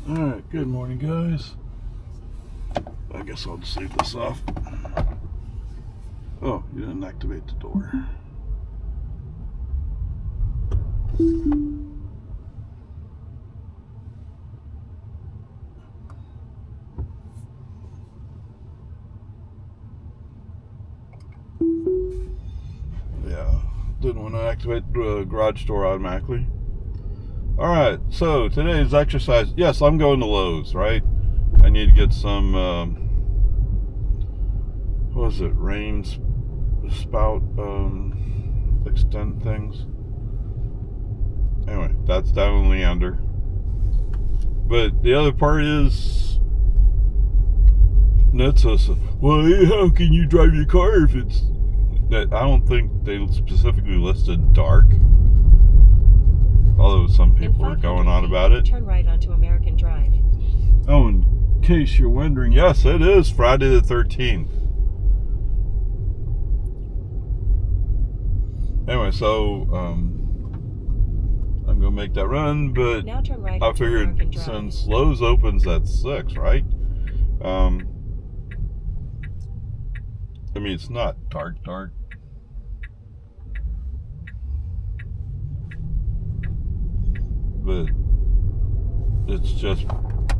Alright, good morning, guys. I guess I'll just leave this off. Oh, you didn't activate the door. Yeah, didn't want to activate the garage door automatically. Alright, so today's exercise. Yes, I'm going to Lowe's, right? I need to get some, what was it, rain spout extend things. Anyway, that's down in Leander. But the other part is, that's us. Well, how can you drive your car if it's that? I don't think they specifically listed dark. Although some people were going on about it. Turn right onto American Drive. Oh, in case you're wondering, yes, it is Friday the 13th. Anyway, so I'm gonna make that run, but now turn right I figured since Lowe's opens at 6, right? I mean, it's not dark, but it's just a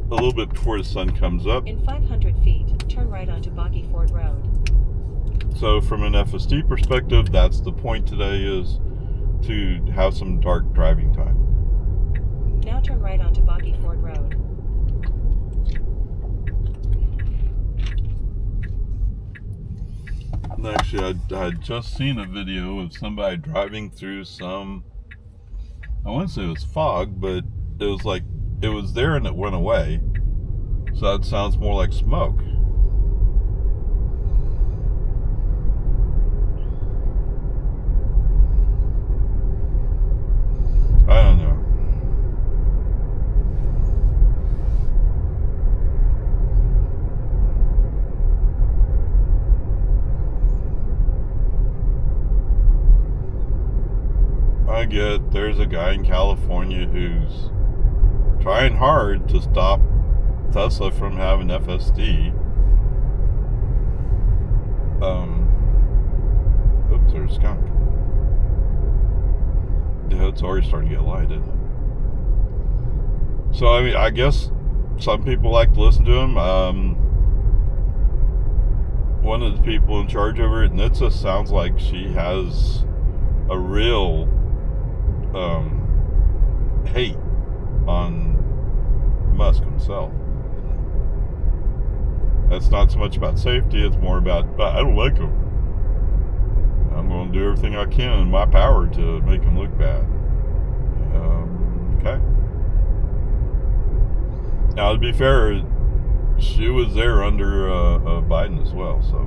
little bit before the sun comes up. In 500 feet, turn right onto Boggy Ford Road. So from an FSD perspective, that's the point today, is to have some dark driving time. Now turn right onto Boggy Ford Road. And actually, I had just seen a video of somebody driving through some, I wouldn't say it was fog, but it was like, it was there and it went away. So that sounds more like smoke. I don't know. I get there's a guy in California who's trying hard to stop Tesla from having FSD. Oops, there's a skunk. Yeah, it's already starting to get light, isn't it? So, I mean, I guess some people like to listen to him. One of the people in charge over at NHTSA sounds like she has a real hate on Musk himself. It's not so much about safety, it's more about, I don't like him. I'm going to do everything I can in my power to make him look bad. Okay. Now, to be fair, she was there under Biden as well, so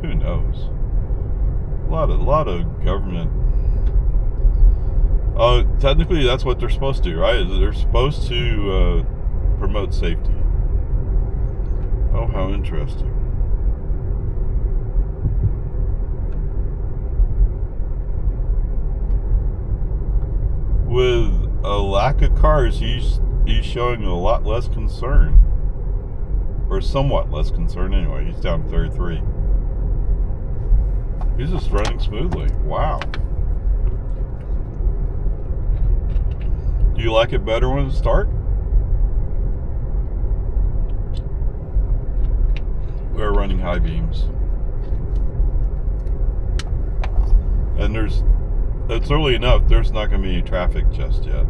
who knows? A lot of government. Technically, that's what they're supposed to do, right? They're supposed to promote safety. Oh, how interesting. With a lack of cars, he's showing a lot less concern, or somewhat less concern anyway. He's down 33. He's just running smoothly. Wow. Do you like it better when it's dark? We're running high beams. And it's early enough, there's not going to be any traffic just yet.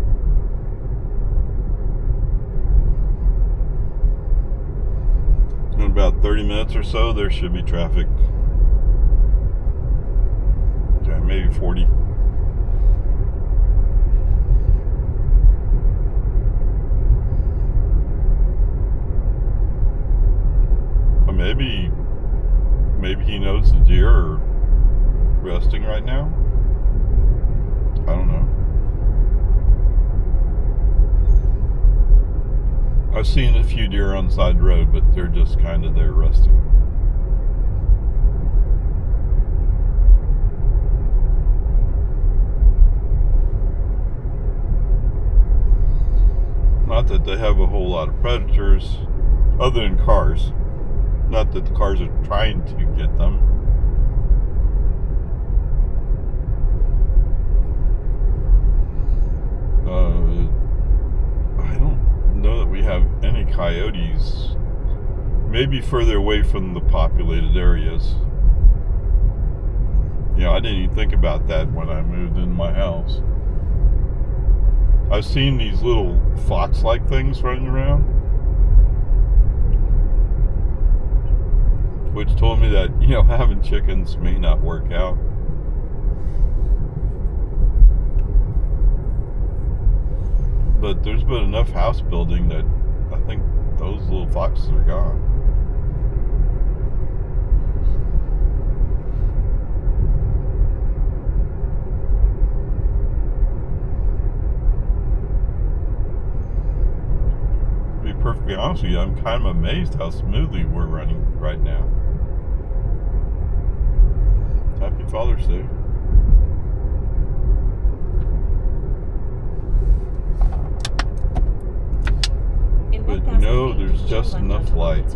In about 30 minutes or so, there should be traffic. Okay, maybe 40. Or maybe he knows the deer are resting right now. I don't know. I've seen a few deer on the side of the road, but they're just kind of there resting. Not that they have a whole lot of predators, other than cars. Not that the cars are trying to get them. I don't know that we have any coyotes. Maybe further away from the populated areas. You know, I didn't even think about that when I moved in my house. I've seen these little fox-like things running around, which told me that, you know, having chickens may not work out. But there's been enough house building that I think those little foxes are gone. To be perfectly honest with you, I'm kind of amazed how smoothly we're running right now. Happy Father's Day. But you know, there's just enough light.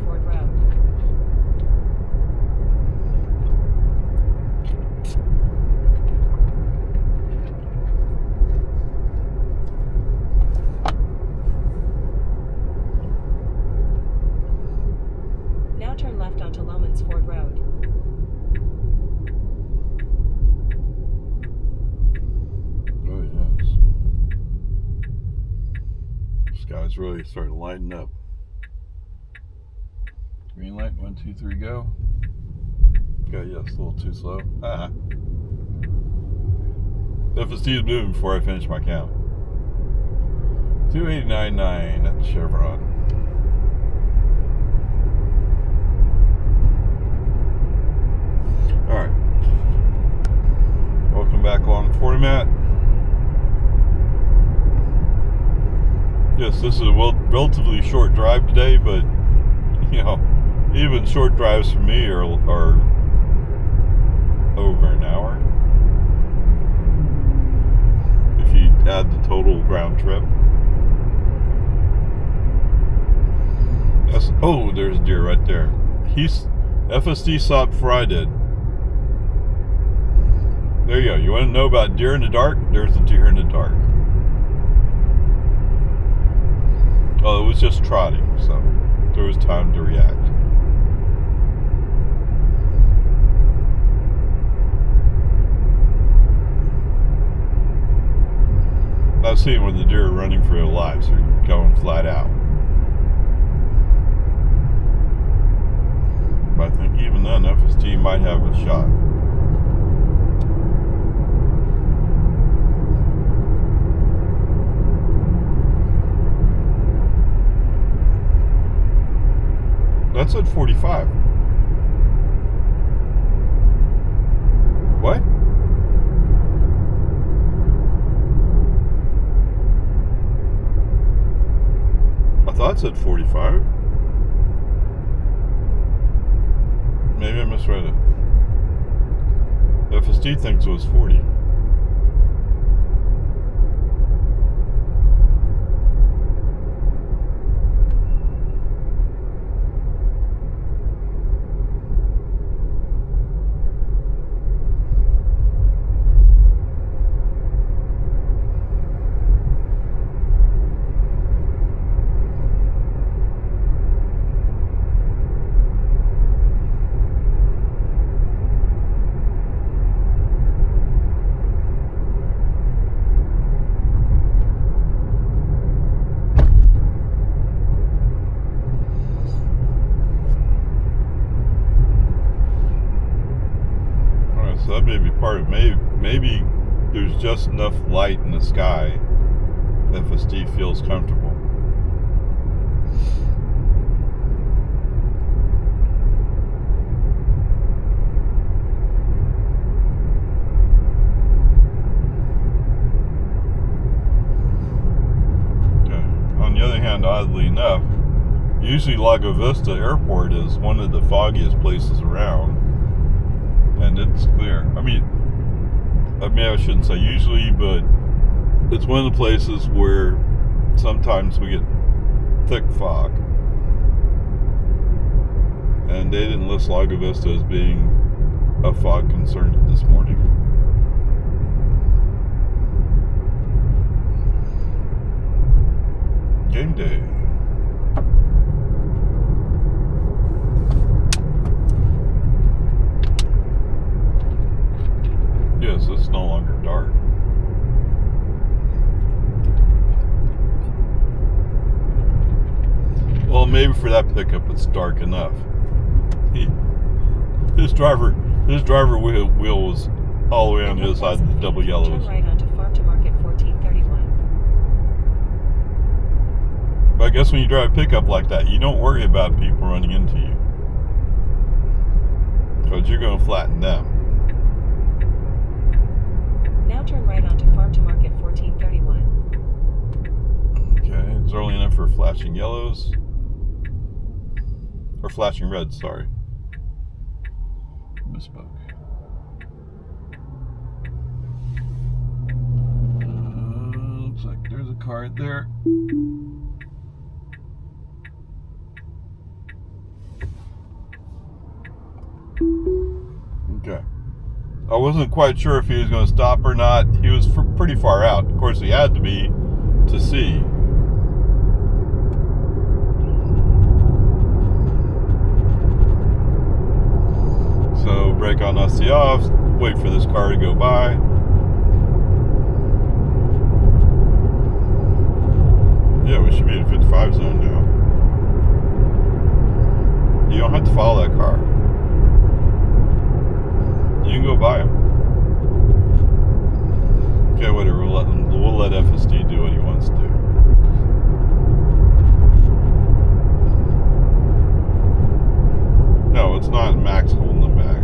Now turn left onto Lomans Ford Road. Oh yes. Sky's really starting to lighten up. Green light, 1, 2, 3, go. Okay, yes, a little too slow. FSD is moving before I finish my count. 2899 at the Chevron. Alright. Welcome back along the format. Yes, this is a relatively short drive today, but you know, even short drives for me are over an hour. If you add the total round trip. Oh, there's a deer right there. FSD saw it before I did. There you go. You want to know about deer in the dark? There's a deer in the dark. Well, it was just trotting, so there was time to react. I've seen when the deer are running for their lives, they're going flat out. But I think even then, FSD might have a shot. That's at 45. What? I thought it said 45. Maybe I misread it. FSD thinks it was 40. So that may be part of maybe there's just enough light in the sky that FSD feels comfortable. Okay. On the other hand, oddly enough, usually Lago Vista Airport is one of the foggiest places around. And it's clear. I mean, I shouldn't say usually, but it's one of the places where sometimes we get thick fog. And they didn't list Lago Vista as being a fog concern this morning. Game day. Yes, it's no longer dark. Well, maybe for that pickup it's dark enough. His driver wheel was all the way on his side of the double yellows. Turn right onto Farm to Market 1431. But I guess when you drive a pickup like that, you don't worry about people running into you, because you're going to flatten them. Now turn right onto Farm to Market 1431. Okay, it's early enough for flashing yellows. Or flashing reds, sorry. Misspoke. Looks like there's a car right there. Okay. I wasn't quite sure if he was going to stop or not. He was pretty far out. Of course, he had to be to see. So brake on, SC off, wait for this car to go by. Yeah, we should be in 55 zone now. You don't have to follow that car. You can go by him. Okay, whatever. We'll let FSD do what he wants to do. No, it's not Max holding them back.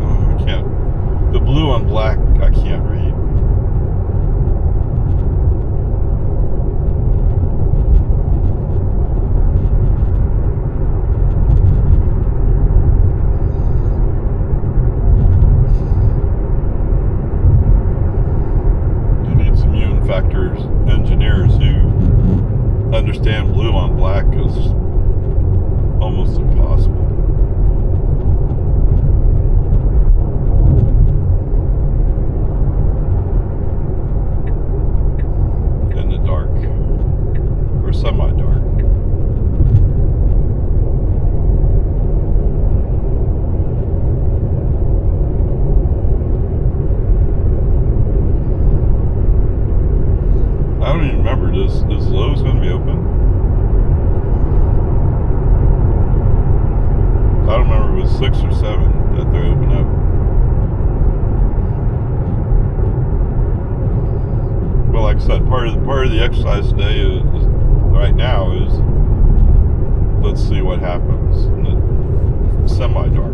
Oh, I can't. The blue on black, I can't read. Factors engineers who understand blue on black is almost impossible. In the dark, or semi-dark. I don't even remember. Is Lowe's going to be open? I don't remember if it was 6 or 7 that they open up. Well, like I said, part of the exercise today is right now is let's see what happens in the semi-dark.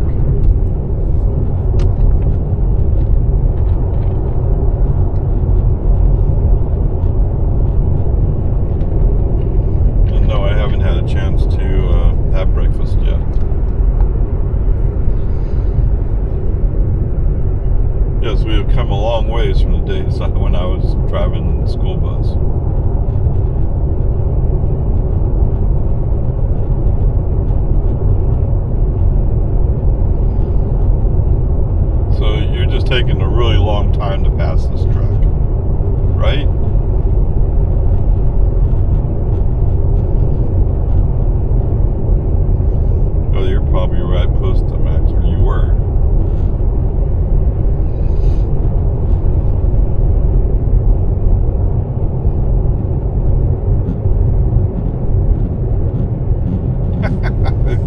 Chance to have breakfast yet. Yes, we have come a long ways from the days when I was driving the school bus. So you're just taking a really long time to pass this track, right? You're probably right close to Max, or you were.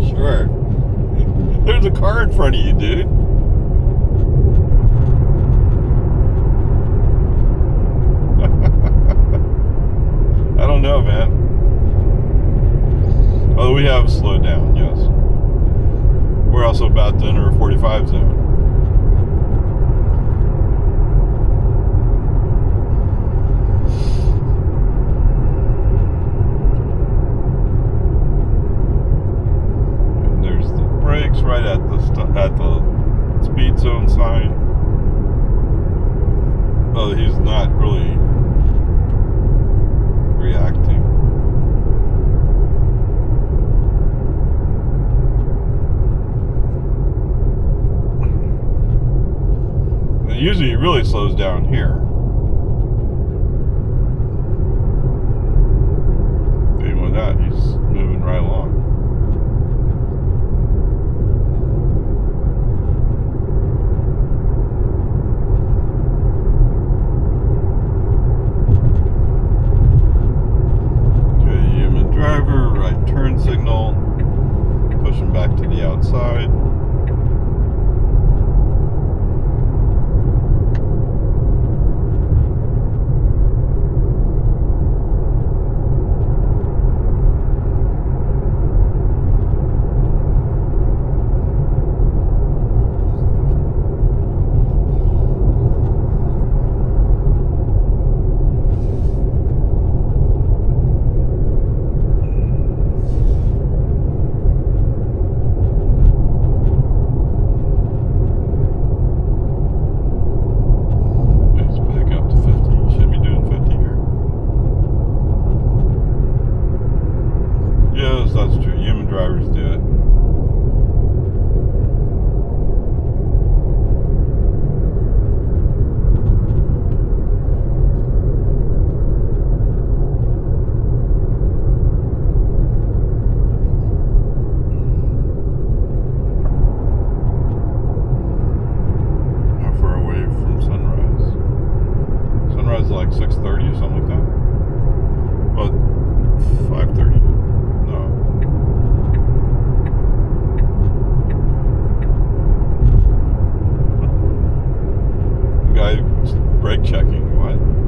Sure. There's a car in front of you, dude. I don't know, man. Oh, we have slowed down, yes. We're also about to enter a 45 zone. And there's the brakes right at the speed zone sign. Oh, he's not really reacting. And usually he really slows down here. Even with that, he's moving right along. Driver, right turn signal, pushing back to the outside. That's true. Human drivers do it. How far away from sunrise? Sunrise is like 6:30 or something like that. Well, 5:30. No. Guy brake checking.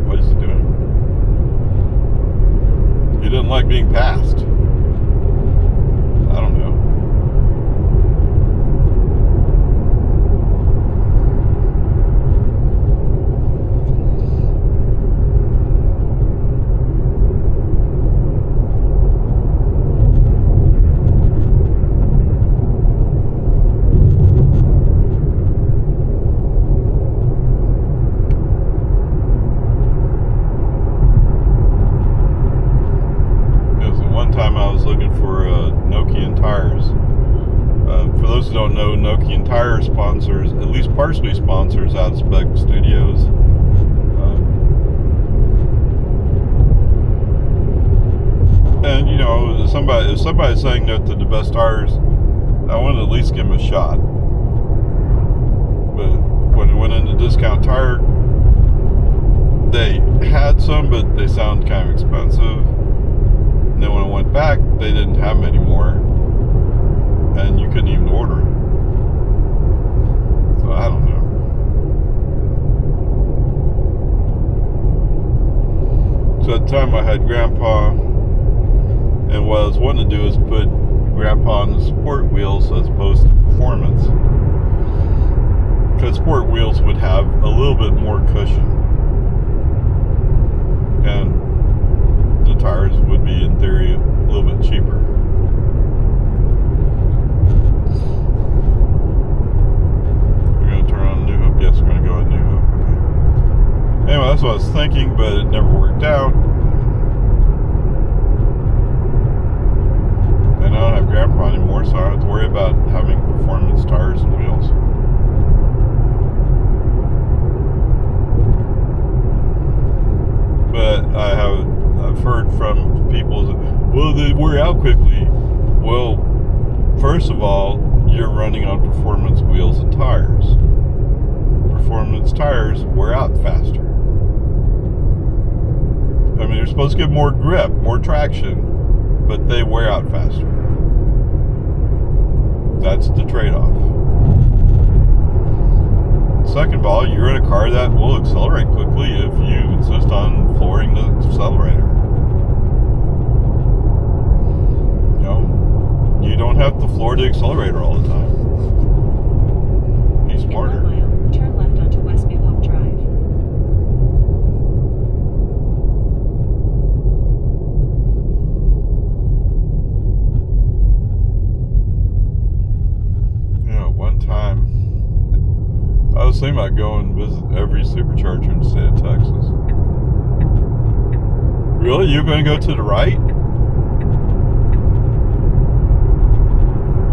What is he doing? He doesn't like being passed. I don't know. Looking for Nokian tires. For those who don't know, Nokian tire sponsors, at least partially sponsors, Outspec Studios. And you know, if somebody's saying that they're the best tires, I want to at least give them a shot. But when I went into Discount Tire, they had some, but they sound kind of expensive. And then when I went back, they didn't have them anymore, and you couldn't even order them. So I don't know. So at the time I had Grandpa, and what I was wanting to do is put Grandpa on the sport wheels as opposed to performance, because sport wheels would have a little bit more cushion, and the tires would be, in theory, a little bit cheaper. We're going to turn on New Hope? Yes, we're going to go on New Hope. Okay. Anyway, that's what I was thinking, but it never worked out. And I don't have Grandpa anymore, so I don't have to worry about having performance tires and wheels. But I've heard from people that, well, they wear out quickly. Well, first of all, you're running on performance wheels and tires. Performance tires wear out faster. I mean, they're supposed to give more grip, more traction, but they wear out faster. That's the trade-off. Second of all, you're in a car that will accelerate quickly if you insist on flooring the accelerator. You know, you don't have to floor the accelerator all the time. Be smarter. In 1 mile, turn left onto West New Hope Drive. was thinking about going visit every supercharger in the state of Texas. Really? You're going to go to the right?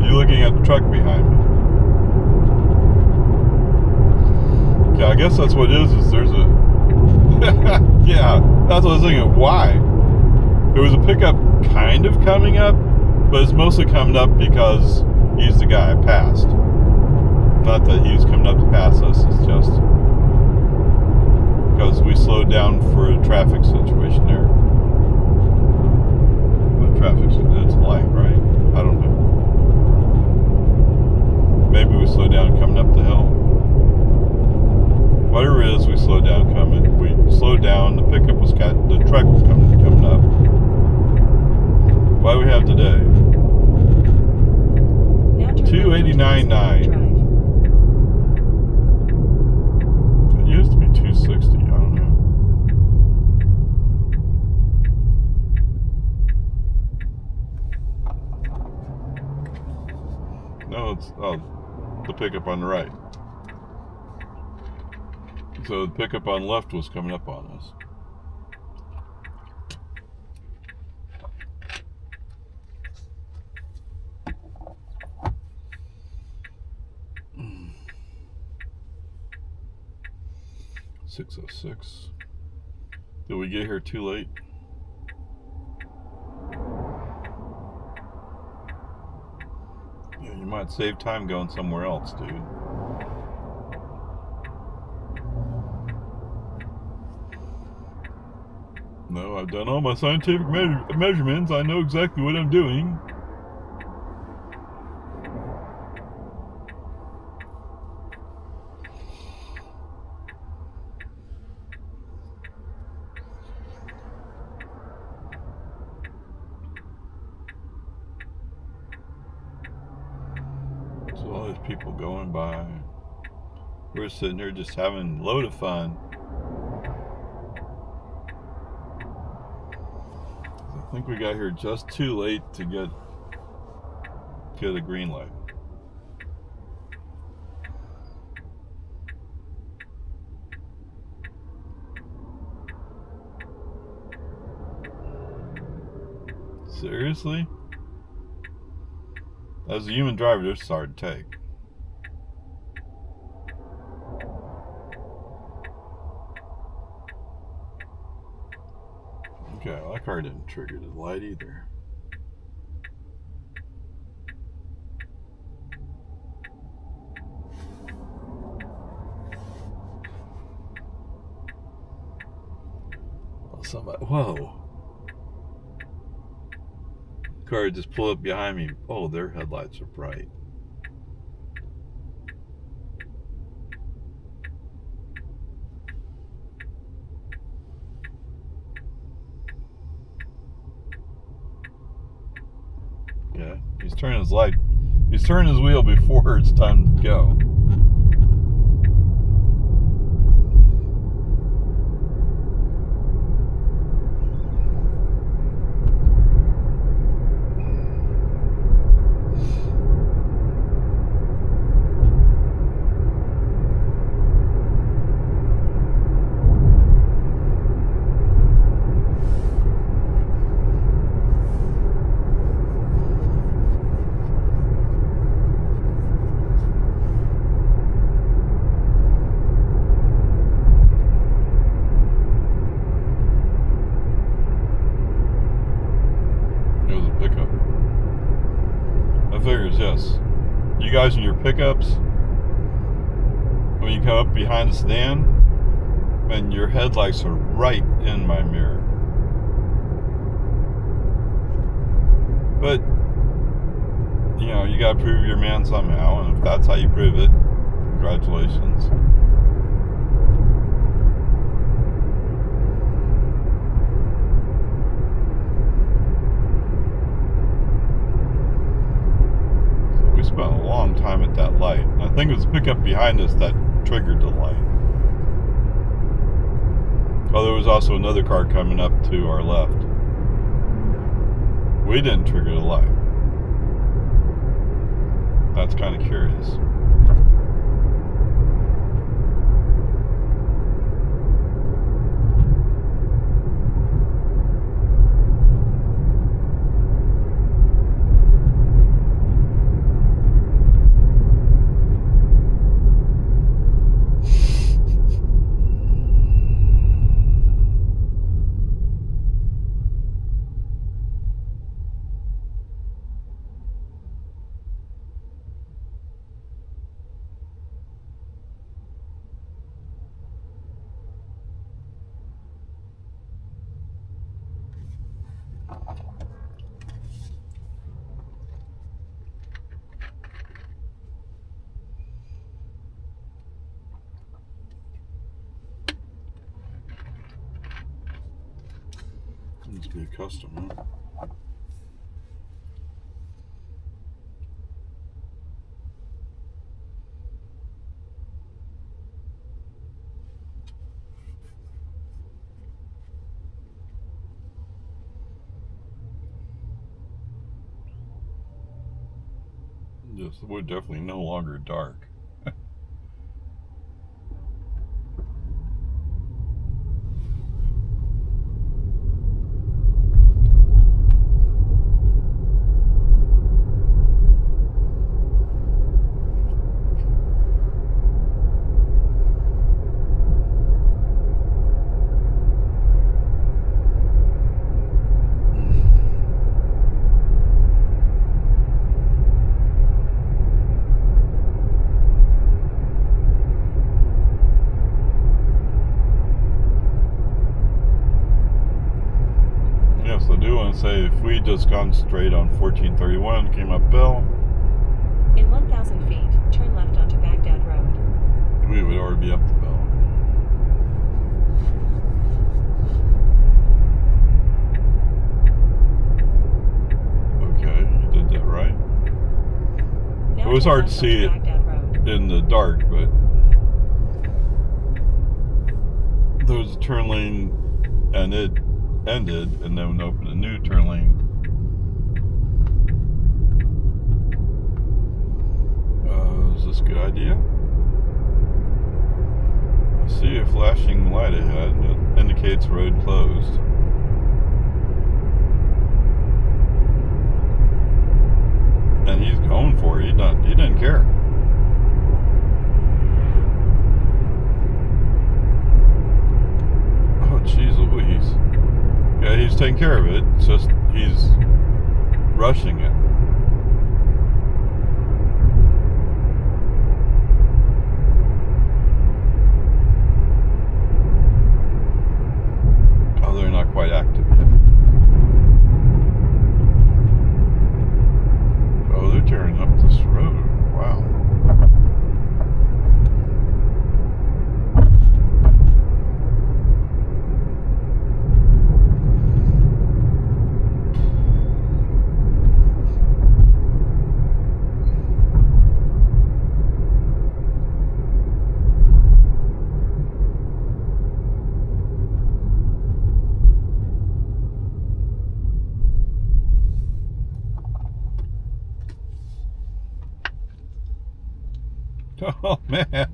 You're looking at the truck behind me. Yeah, I guess that's what it is there's a... yeah, that's what I was thinking. Why? There was a pickup kind of coming up, but it's mostly coming up because he's the guy I passed. Not that he's coming up to pass us, it's just because we slowed down for a traffic situation there. What traffic? It's a light, right? I don't know. Maybe we slowed down coming up the hill. Whatever it is, we slowed down coming. We slowed down. The pickup was the truck was coming up. What do we have today? 289.9. It used to be 260. I don't know. No, it's the pickup on the right. So the pickup on the left was coming up on us. $6:06. Did we get here too late? Yeah, you might save time going somewhere else, dude. No, I've done all my scientific measurements. I know exactly what I'm doing. So all these people going by. We're sitting here just having a load of fun. I think we got here just too late to get a green light. Seriously? As a human driver, this is hard to take. Okay, well, that car didn't trigger the light either. Well, somebody, whoa. Car just pulled up behind me. Oh, their headlights are bright. Yeah, he's turning his light. He's turning his wheel before it's time to go. Figures, yes. You guys in your pickups, when you come up behind the sedan, man, your headlights are right in my mirror. But, you know, you gotta prove you're a man somehow, and if that's how you prove it, congratulations. Spent a long time at that light. And I think it was the pickup behind us that triggered the light. Oh, there was also another car coming up to our left. We didn't trigger the light. That's kind of curious. New customer. Yes, we're definitely no longer dark. Yes, I do want to say, if we just gone straight on 1431, came up Bell, In 1,000 feet, turn left onto Baghdad Road. we would already be up the Bell. Okay, you did that right. Now It was turn hard to left see onto it Baghdad Road. in the dark, but there was a turn lane and it ended, and then opened a new turn lane. Is this a good idea? I see a flashing light ahead that indicates road closed. And he's going for it. He didn't care. Oh, jeez Louise. Yeah, he's taking care of it. It's just he's rushing it. Oh, they're not quite active yet. Oh, they're tearing up this road. Wow. Oh, man.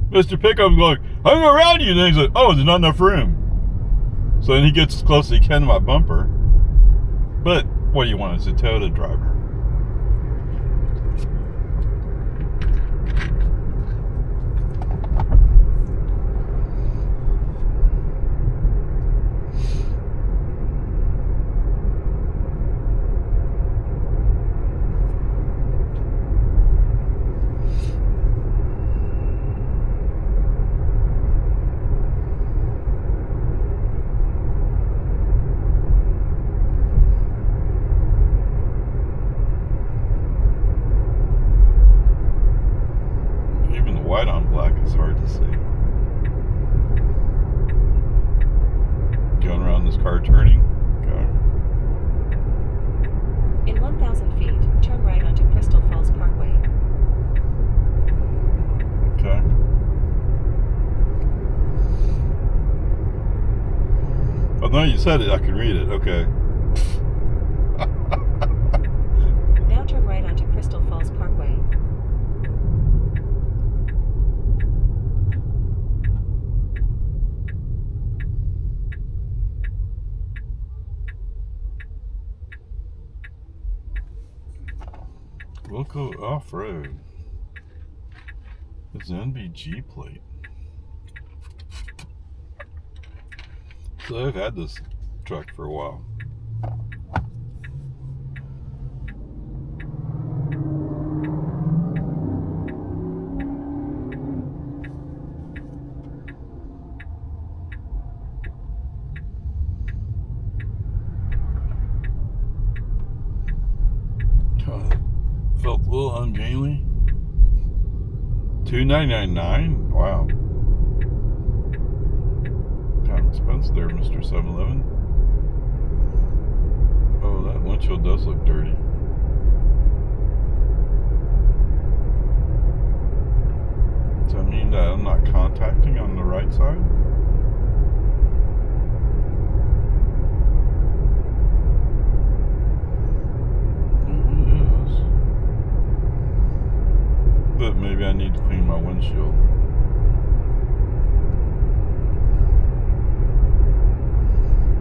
Mr. Pickup's going, I'm around you. And then he's like, oh, there's not enough room. So then he gets as close as he can to my bumper. But what do you want? It's a Toyota driver. White on black is hard to see. Going around this car turning. Okay. In 1,000 feet, turn right onto Crystal Falls Parkway. Okay. Oh no, you said it. I can read it. Okay. Now turn right onto Crystal Falls Parkway. We'll go off-road. It's an NBG plate. So I've had this truck for a while. Felt a little ungainly. $2.99.9. Wow. Time expense there, Mr. 7-Eleven. windshield does look dirty. Does that mean that I'm not contacting on the right side? It is. But maybe I need to clean my windshield.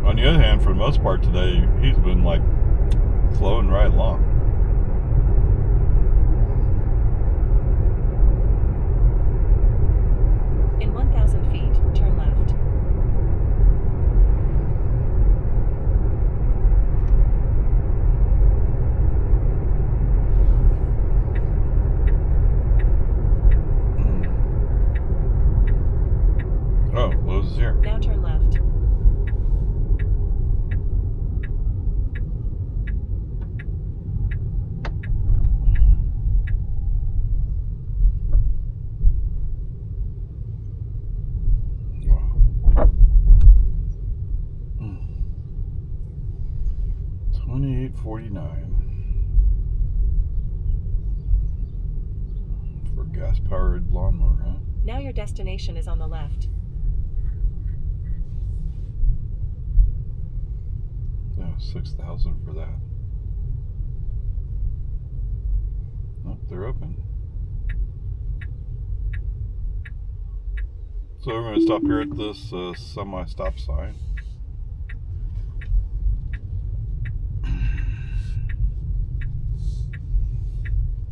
On the other hand, for the most part today, he's been like flowing right along. In 1,000 feet, turn left. Oh, Lowe's is here. Now turn left. Wow. 28.49 for a gas-powered lawnmower, huh? Now your destination is on the left. Yeah, 6,000 for that. Nope, they're open. So we're going to stop here at this semi-stop sign.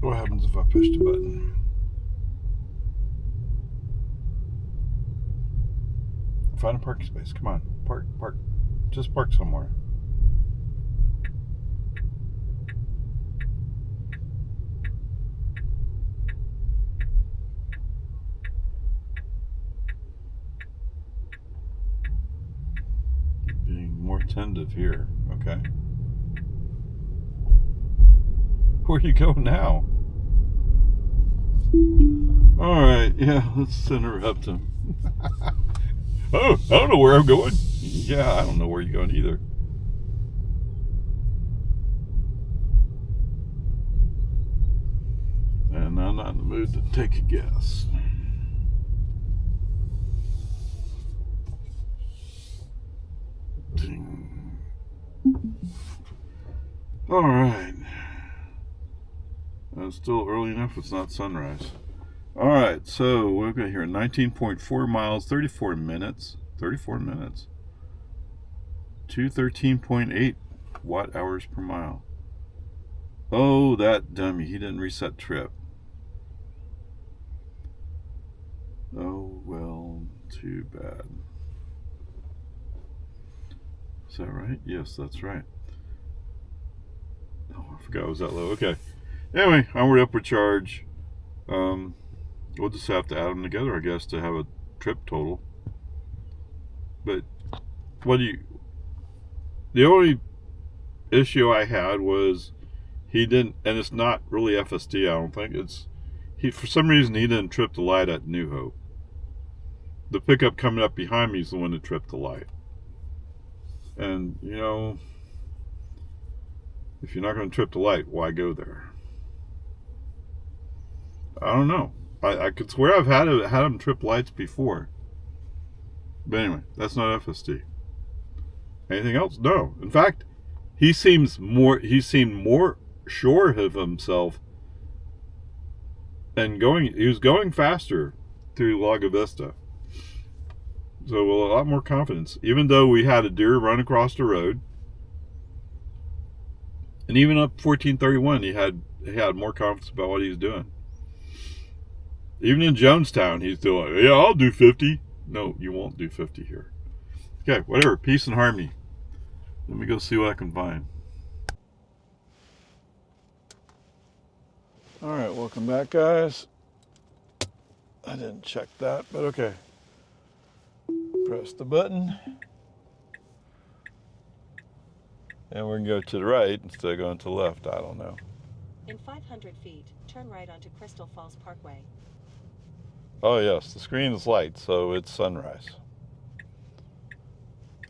What happens if I push the button? Find a parking space. Come on, park. Just park somewhere. Being more attentive here. Okay. Where do you go now? All right, yeah, let's interrupt him. Oh, I don't know where I'm going. Yeah, I don't know where you're going either. And I'm not in the mood to take a guess. Ding. All right. It's still early enough. It's not sunrise. All right, so we've got here 19.4 miles, 34 minutes. 34 minutes. 213.8 watt hours per mile. Oh, that dummy. He didn't reset trip. Oh, well, too bad. Is that right? Yes, that's right. Oh, I forgot it was that low. Okay. Anyway, onward, upward charge. We'll just have to add them together, I guess, to have a trip total. But the only issue I had was he didn't, and it's not really FSD, I don't think. For some reason he didn't trip the light at New Hope. The pickup coming up behind me is the one that tripped the light. And, you know, if you're not going to trip the light, why go there? I don't know. I could swear I've had him trip lights before. But anyway, that's not FSD. Anything else? No. In fact, he seemed more sure of himself and he was going faster through Lago Vista. So a lot more confidence. Even though we had a deer run across the road. And even up 1431, he had more confidence about what he was doing. Even in Jonestown, he's still like, yeah, I'll do 50. No, you won't do 50 here. Okay, whatever. Peace and harmony. Let me go see what I can find. All right, welcome back, guys. I didn't check that, but okay. Press the button. And we're going to go to the right instead of going to the left. I don't know. In 500 feet, turn right onto Crystal Falls Parkway. Oh, yes. The screen is light, so it's sunrise.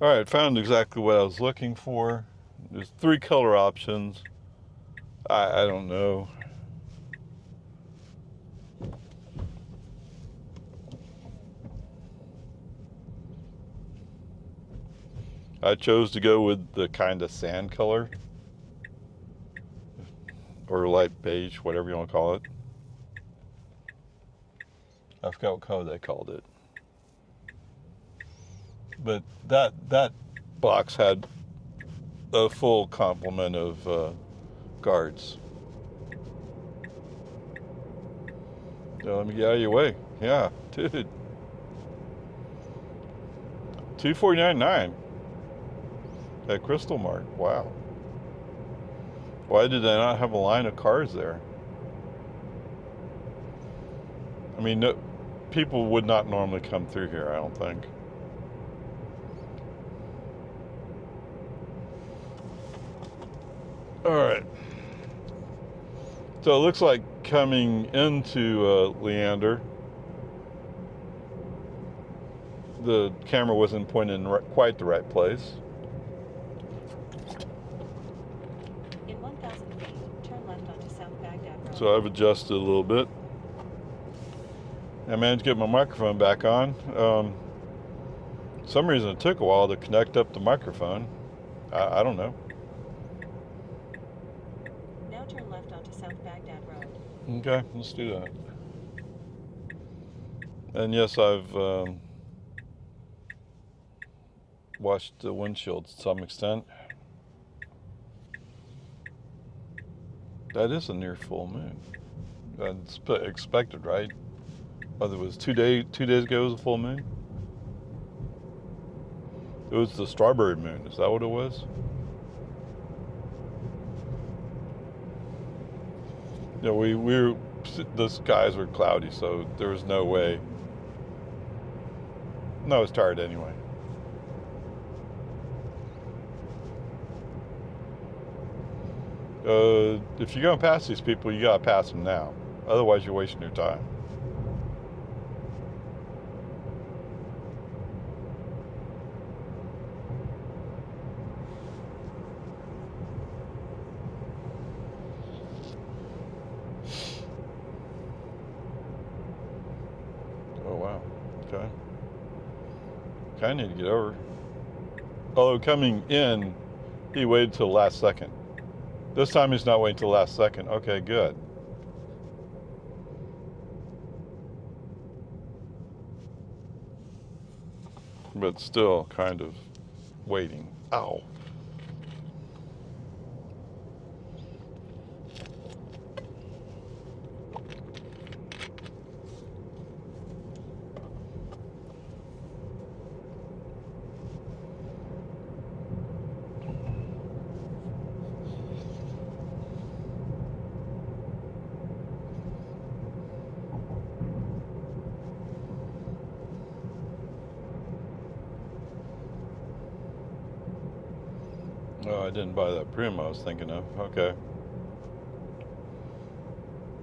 All right, found exactly what I was looking for. There's 3 color options. I don't know. I chose to go with the kind of sand color, or light beige, whatever you want to call it. I forgot what color they called it. But that box had a full complement of guards. So let me get out of your way. Yeah, dude. $249.9 at Crystal Mart. Wow. Why did they not have a line of cars there? I mean, no, people would not normally come through here, I don't think. All right. So it looks like coming into Leander, the camera wasn't pointed in quite the right place. In 1,000 feet, turn left onto South Baghdad Road. So I've adjusted a little bit. I managed to get my microphone back on. For some reason it took a while to connect up the microphone. I don't know. Now turn left onto South Baghdad Road. Okay, let's do that. And yes, I've washed the windshield to some extent. That is a near full moon. That's expected, right? Whether it was 2 days ago was a full moon. It was the strawberry moon. Is that what it was? Yeah, the skies were cloudy, so there was no way. No, I was tired anyway. If you're going past these people, you gotta pass them now. Otherwise, you're wasting your time. Oh, wow. Okay. I need to get over. Although coming in, he waited till the last second. This time he's not waiting till the last second. Okay, good. But still kind of waiting. Ow. Oh, I didn't buy that broom I was thinking of. Okay.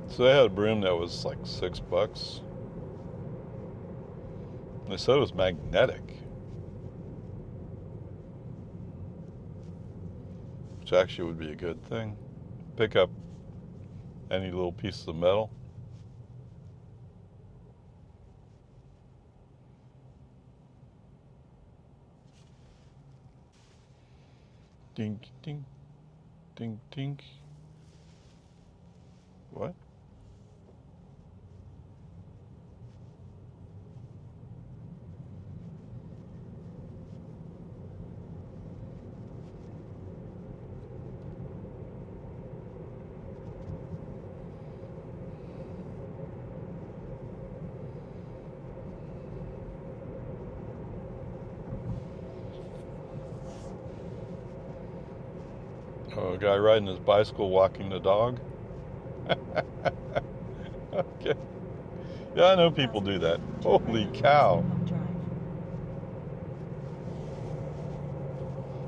So they had a broom that was like $6. They said it was magnetic, which actually would be a good thing. Pick up any little pieces of metal. Dink, dink, dink, dink. What? Oh, a guy riding his bicycle, walking the dog. Okay. Yeah, I know people do that. Holy cow.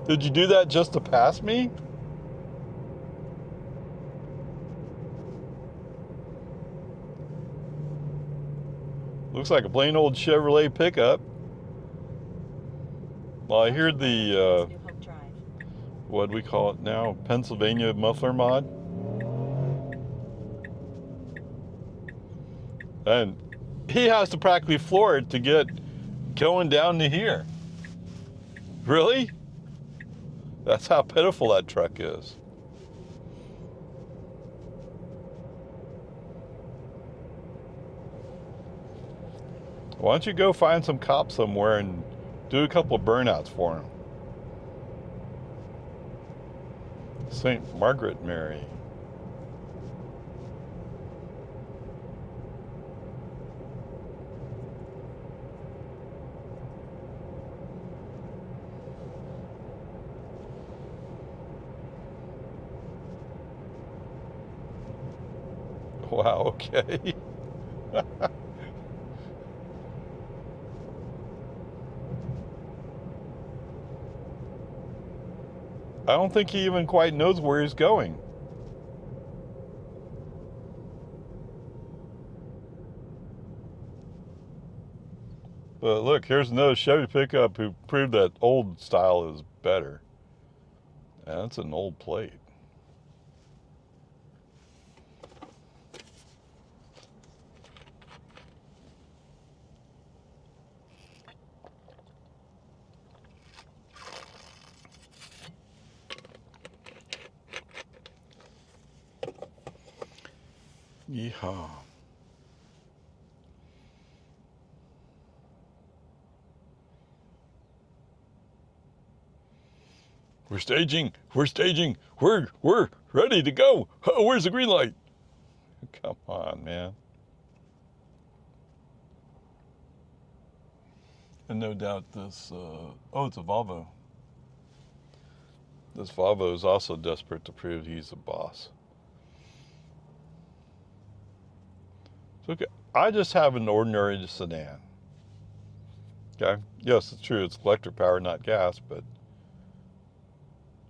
Did you do that just to pass me? Looks like a plain old Chevrolet pickup. Well, I hear the what do we call it now? Pennsylvania muffler mod. And he has to practically floor it to get going down to here. Really? That's how pitiful that truck is. Why don't you go find some cops somewhere and do a couple of burnouts for him? St. Margaret Mary. Wow, okay. I don't think he even quite knows where he's going. But look, here's another Chevy pickup who proved that old style is better. And that's an old plate. Yeehaw. We're staging, we're ready to go. Oh, where's the green light? Come on, man. And no doubt this, oh, it's a Volvo. This Volvo is also desperate to prove he's a boss. So, okay, I just have an ordinary sedan. Okay, yes, it's true, it's electric power, not gas, but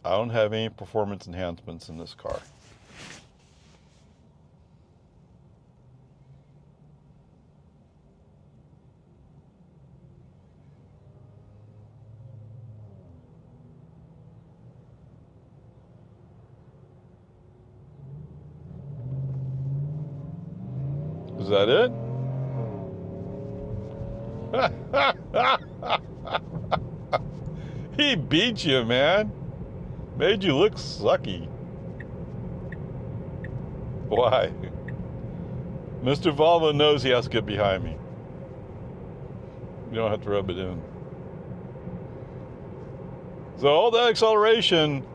I don't have any performance enhancements in this car. Is that it? He beat you, man. Made you look sucky. Why? Mr. Volvo knows he has to get behind me. You don't have to rub it in. So all that acceleration,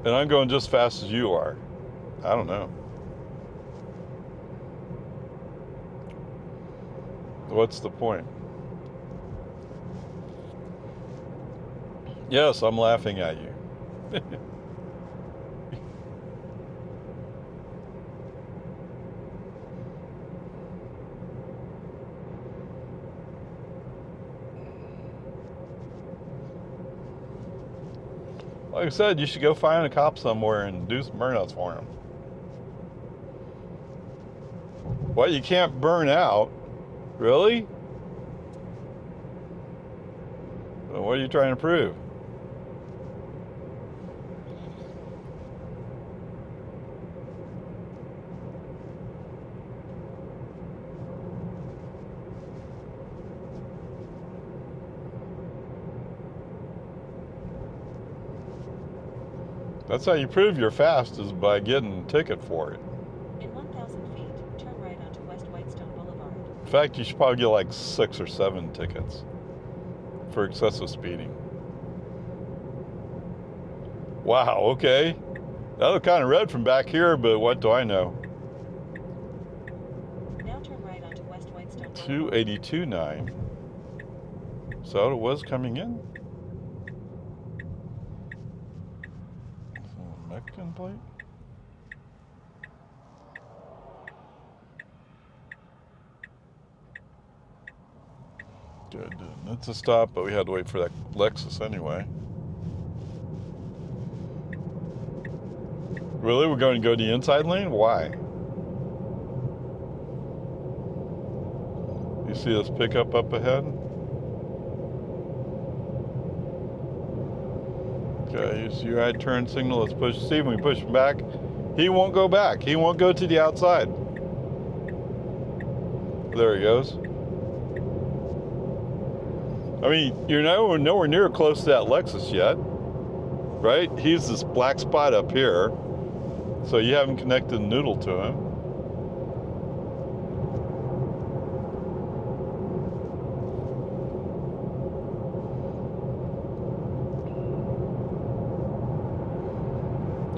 and I'm going just as fast as you are. I don't know. What's the point? Yes, I'm laughing at you. Like I said, you should go find a cop somewhere and do some burnouts for him. What, you can't burn out? Really? Well, what are you trying to prove? That's how you prove you're fast, is by getting a ticket for it. In 1,000 feet, turn right onto West Whitestone Boulevard. In fact, you should probably get like 6 or 7 tickets for excessive speeding. Wow, okay. That looked kind of red from back here, but what do I know? Now turn right onto West Whitestone Boulevard. 282.9. So it was coming in. Mexican plate. Good. That's a stop, but we had to wait for that Lexus anyway. Really? We're going to go to the inside lane? Why? You see this pickup up ahead? Okay, you see your right turn signal. Let's push. See, when we push him back, he won't go back. He won't go to the outside. There he goes. I mean, you're nowhere near close to that Lexus yet, right? He's this black spot up here, so you haven't connected the noodle to him.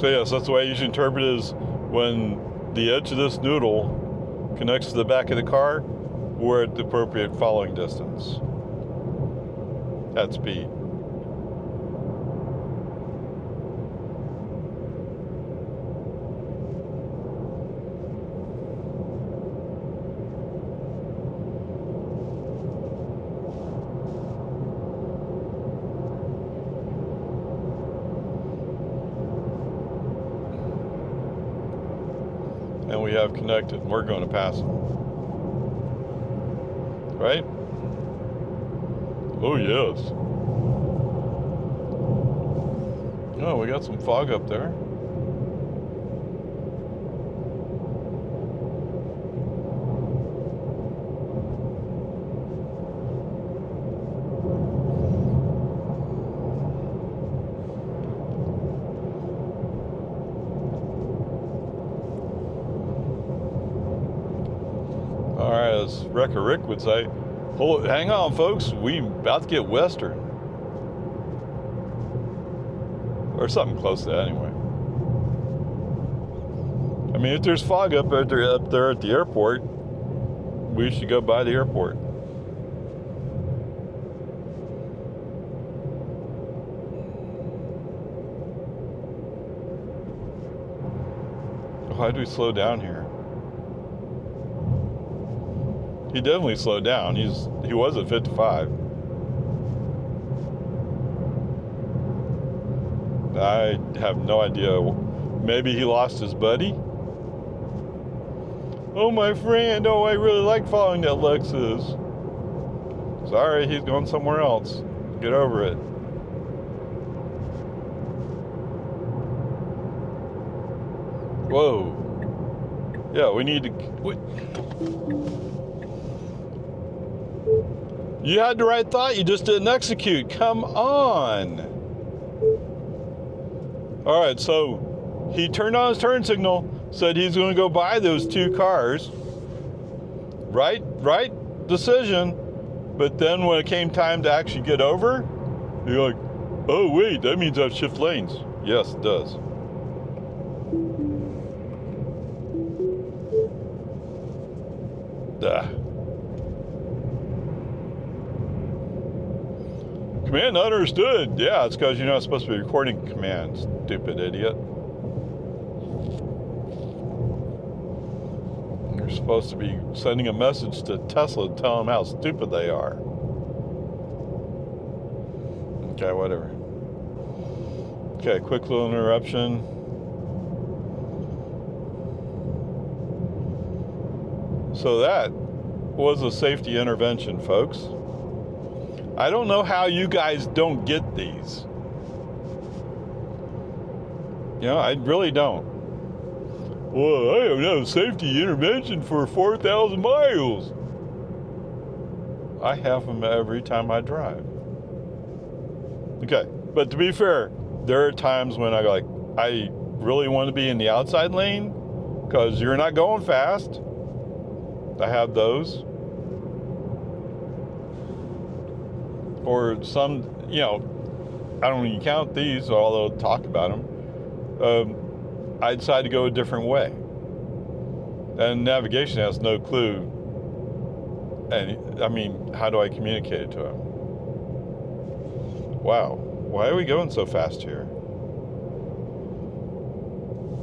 So yes, that's the way you should interpret it, is when the edge of this noodle connects to the back of the car, we're at the appropriate following distance at speed. And we have connected. We're going to pass them. Right? Oh, yes. Oh, we got some fog up there. All right, as Wrecker Rick would say, hang on, folks. We about to get western. Or something close to that, anyway. I mean, if there's fog up there at the airport, we should go by the airport. Why do we slow down here? He definitely slowed down. He was at 55. I have no idea. Maybe he lost his buddy? Oh, my friend. Oh, I really like following that Lexus. Sorry, he's going somewhere else. Get over it. Whoa. Yeah, we need to... You had the right thought, you just didn't execute. Come on. All right, so he turned on his turn signal, said he's going to go buy those two cars. Right decision. But then when it came time to actually get over, you're like, oh wait, that means I have shift lanes. Yes, it does. Command understood. Yeah, it's because you're not supposed to be recording commands, stupid idiot. You're supposed to be sending a message to Tesla to tell them how stupid they are. Okay, whatever. Okay, quick little interruption. So that was a safety intervention, folks. I don't know how you guys don't get these. You know, I really don't. Well, I don't have safety intervention for 4,000 miles. I have them every time I drive. Okay, but to be fair, there are times when I really want to be in the outside lane because you're not going fast. I have those. Or some, you know, I don't even count these, although I'll talk about them. I decided to go a different way. And navigation has no clue. And I mean, how do I communicate it to him? Wow, why are we going so fast here?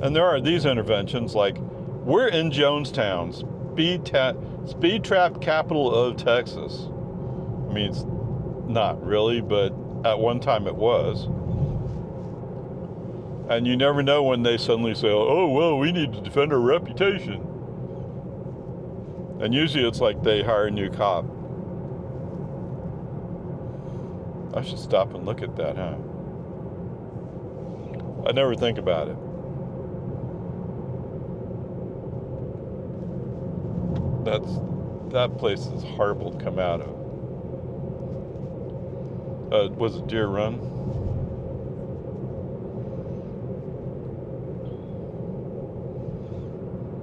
And there are these interventions like, we're in Jonestown, speed trap capital of Texas. I mean, it's not really, but at one time it was. And you never know when they suddenly say, oh, well, we need to defend our reputation. And usually it's like they hire a new cop. I should stop and look at that, huh? I never think about it. That place is horrible to come out of. Was it Deer Run?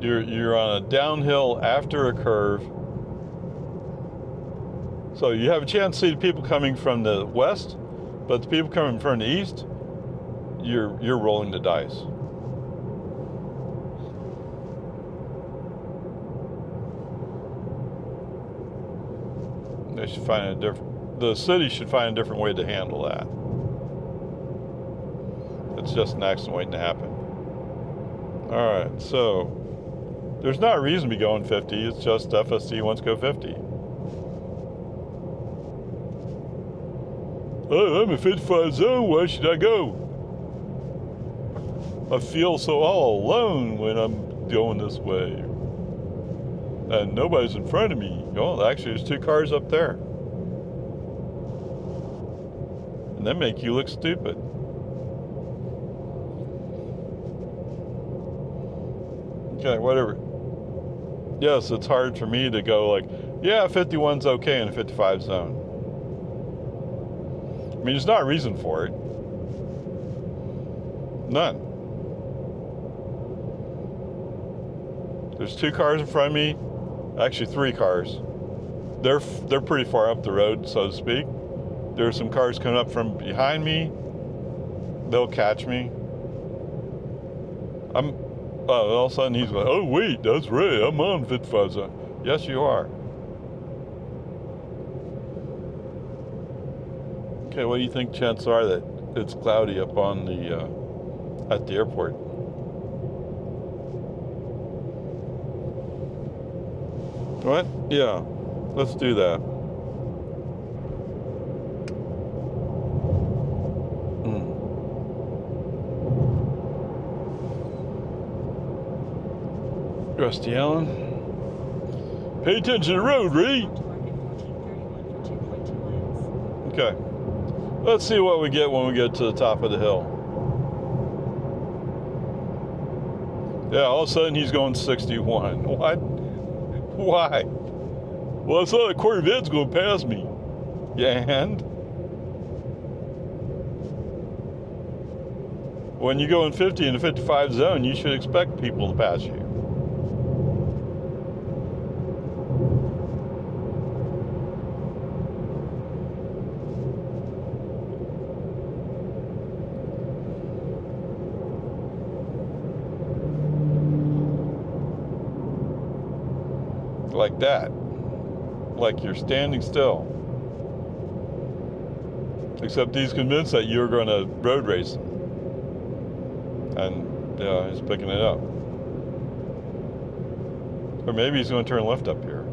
You're on a downhill after a curve. So you have a chance to see the people coming from the west, but the people coming from the east, you're rolling the dice. They should find the city should find a different way to handle that. It's just an accident waiting to happen. Alright, so there's not a reason to be going 50, it's just FSD wants to go 50. Oh, I'm a 55 zone, why should I go? I feel so all alone when I'm going this way. And nobody's in front of me. Oh, actually, there's 2 cars up there. And they make you look stupid. Okay, whatever. Yes, it's hard for me to go like, yeah, 51's okay in a 55 zone. I mean, there's not a reason for it. None. There's 2 cars in front of me. Actually, 3 cars. They're pretty far up the road, so to speak. There's some cars coming up from behind me. They'll catch me. All of a sudden he's like, oh wait, that's right, I'm on 55 zone. Yes, you are. Okay, what do you think chances are that it's cloudy up on the at the airport? What? Yeah, let's do that. Rusty Allen. Pay attention to the road, Reed. Okay. Let's see what we get when we get to the top of the hill. Yeah, all of a sudden he's going 61. What? Why? Well, I saw the Corvette's going past me. Yeah, and? When you go in 50 in the 55 zone, you should expect people to pass you. Like that. Like you're standing still. Except he's convinced that you're going to road race him. And yeah, he's picking it up. Or maybe he's going to turn left up here.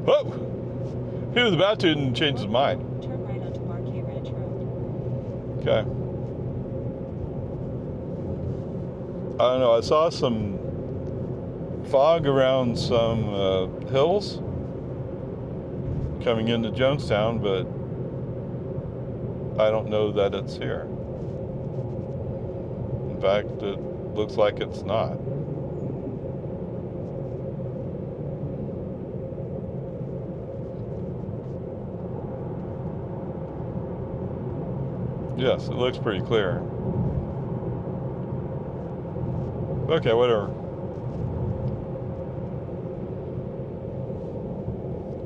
Oh! He was about to and changed his mind. Turn right onto BIGRAY Ranch Road. Okay. I don't know, I saw some fog around some hills coming into Jonestown, but I don't know that it's here. In fact, it looks like it's not. Yes, it looks pretty clear. Okay, whatever.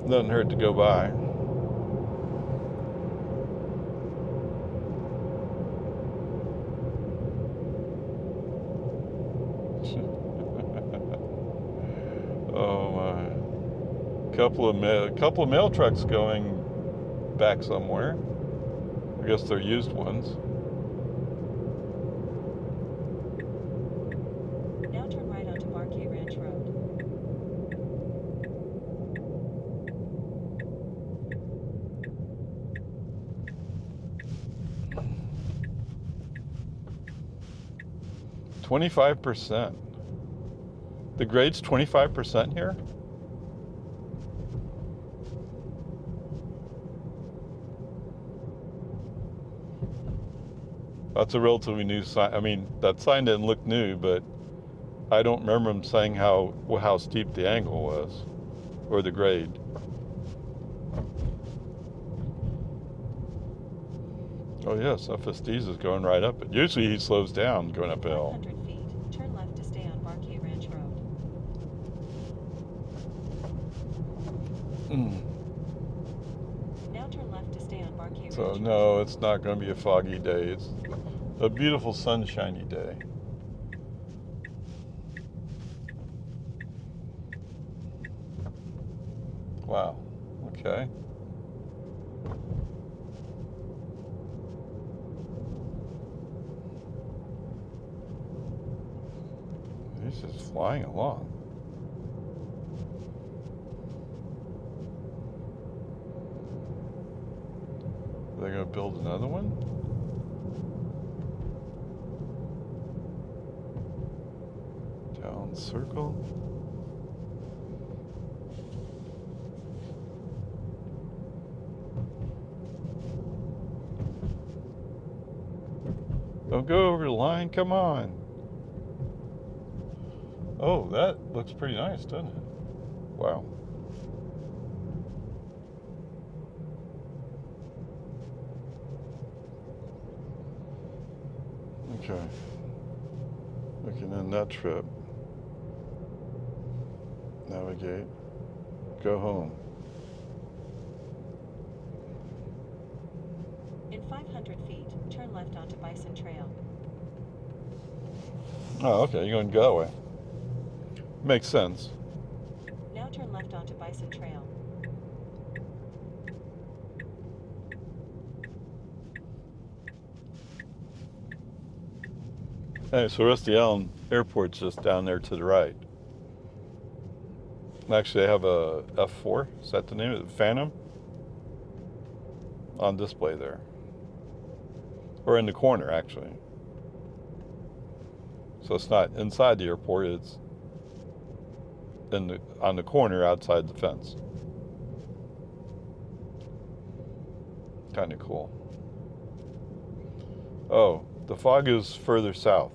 Doesn't hurt to go by. Oh my! Couple of mail trucks going back somewhere. I guess they're used ones. Now turn right onto BIGRAY Ranch Road. %. The grade's 25% here? That's a relatively new sign. I mean, that sign didn't look new, but I don't remember him saying how steep the angle was or the grade. Oh yes, FSD's is going right up it. Usually he slows down going uphill. 500 feet, turn left to stay on BIGRAY Ranch Road. Now turn left to stay on BIGRAY Ranch So Road. no, it's not going to be a foggy day. It's a beautiful sunshiny day. Wow. Okay. He's just flying along. Are they going to build another one? Down circle. Don't go over the line, come on. Oh, that looks pretty nice, doesn't it? Wow. Okay. We can end that trip. Navigate. Go home. In 500 feet, turn left onto Bison Trail. Oh, okay, you're going to go that way. Makes sense. Now turn left onto Bison Trail. Hey, so Rusty Allen Airport's just down there to the right. Actually, they have a F4. Is that the name of it? Phantom? On display there. Or in the corner, actually. So it's not inside the airport, it's on the corner outside the fence. Kind of cool. Oh, the fog is further south.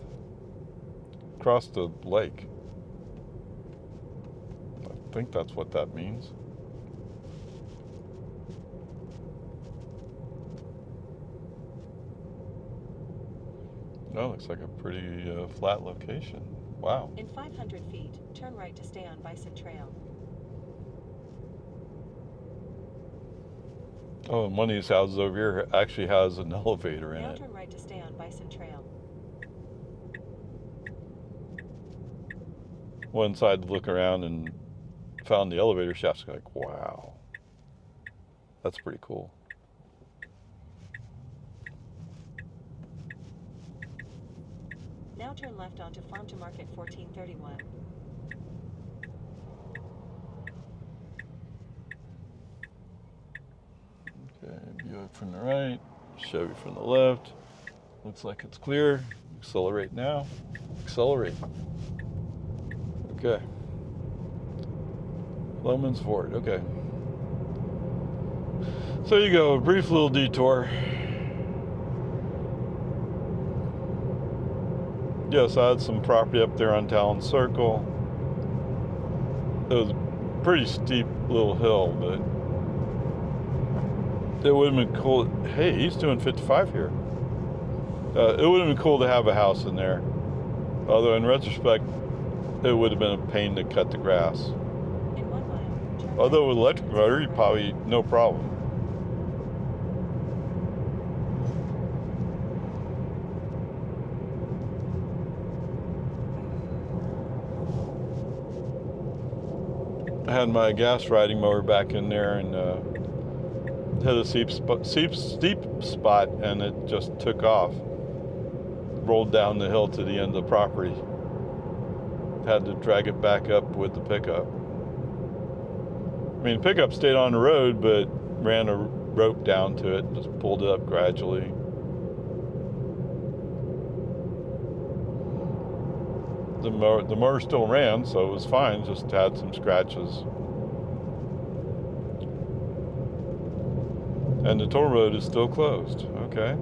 Across the lake. I think that's what that means. No, looks like a pretty flat location. Wow. In 500 feet, turn right to stay on Bison Trail. Oh, and one of these houses over here actually has an elevator in Now it. turn right to stay on Bison Trail. Went inside to look around and found the elevator shafts. Like, wow. That's pretty cool. Now turn left onto Farm to Market 1431. Okay, Buick from the right, Chevy from the left. Looks like it's clear. Accelerate now. Accelerate. Okay. Loman's Ford, okay. So you go, a brief little detour. Yes, I had some property up there on Talon Circle. It was a pretty steep little hill, but it would have been cool. Hey, he's doing 55 here. It would have been cool to have a house in there. Although in retrospect, it would have been a pain to cut the grass. In 1 mile, turn Although right with electric motor, you'd probably no problem. I had my gas riding mower back in there and hit a steep spot, and it just took off. Rolled down the hill to the end of the property. Had to drag it back up with the pickup. I mean, the pickup stayed on the road, but ran a rope down to it and just pulled it up gradually. The mower still ran, so it was fine, just had some scratches. And the toll road is still closed, okay.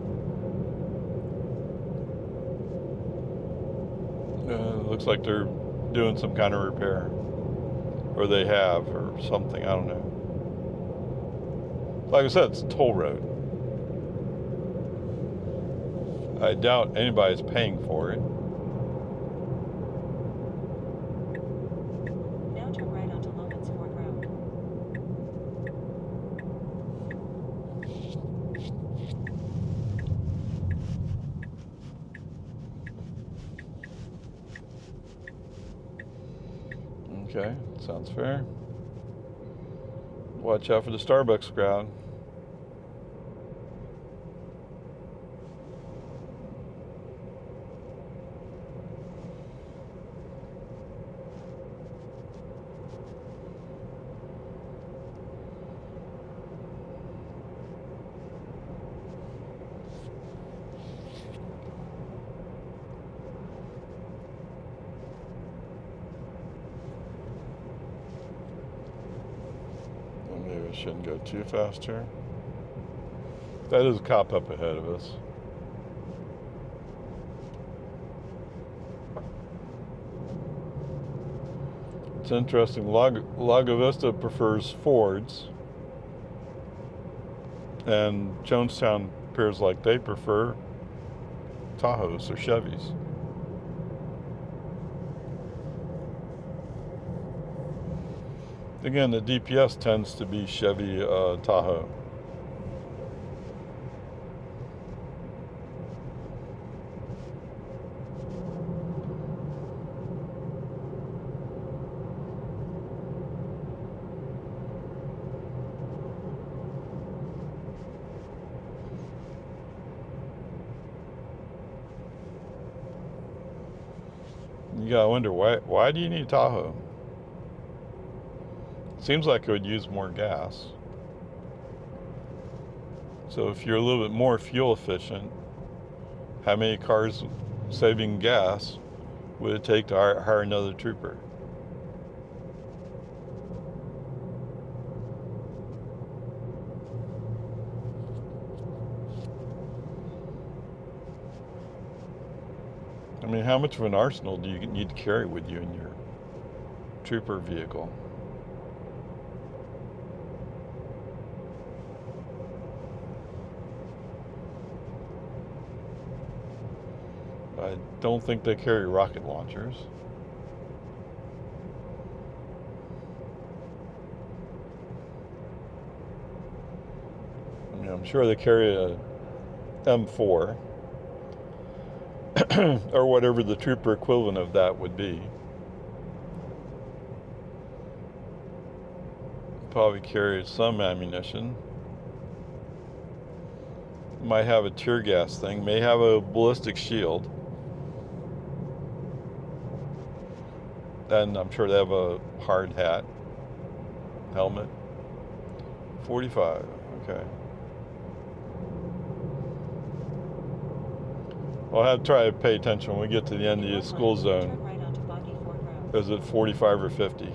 looks like they're doing some kind of repair. Or they have, or something, I don't know. Like I said, it's a toll road. I doubt anybody's paying for it. Now turn right onto Loman's Ford Road. Okay, sounds fair. Watch out for the Starbucks crowd. Maybe I shouldn't go too fast here. That is a cop up ahead of us. It's interesting. Lago Vista prefers Fords, and Jonestown appears like they prefer Tahoes or Chevys. Again, the DPS tends to be Chevy Tahoe. You gotta wonder why do you need Tahoe? Seems like it would use more gas. So if you're a little bit more fuel efficient, how many cars saving gas would it take to hire another trooper? I mean, how much of an arsenal do you need to carry with you in your trooper vehicle? I don't think they carry rocket launchers. I mean, I'm sure they carry a M4 or whatever the trooper equivalent of that would be. Probably carry some ammunition. Might have a tear gas thing. May have a ballistic shield. And I'm sure they have a hard hat. Helmet. 45. Okay. I'll have to try to pay attention when we get to the end of the school zone. Turn right onto Boggy Ford Road. Is it 45 or 50?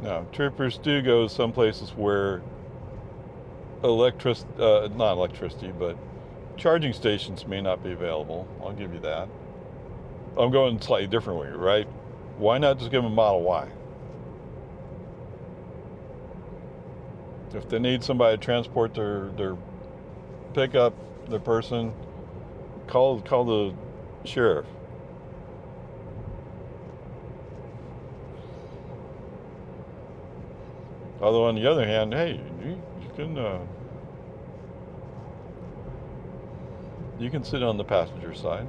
Now, troopers do go some places where not electricity, but charging stations may not be available. I'll give you that. I'm going slightly different way, right? Why not just give them a Model Y? If they need somebody to transport their pickup, their person, call the sheriff. Although on the other hand, hey, you can sit on the passenger side.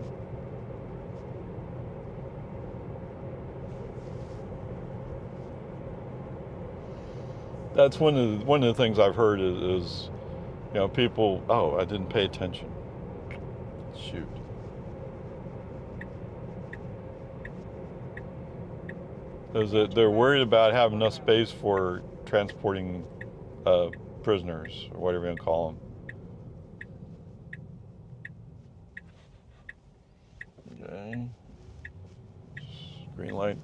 That's one of the things I've heard is people, oh, I didn't pay attention. Shoot. Is that they're worried about having enough space for transporting prisoners, or whatever you want to call them. Okay. Green light.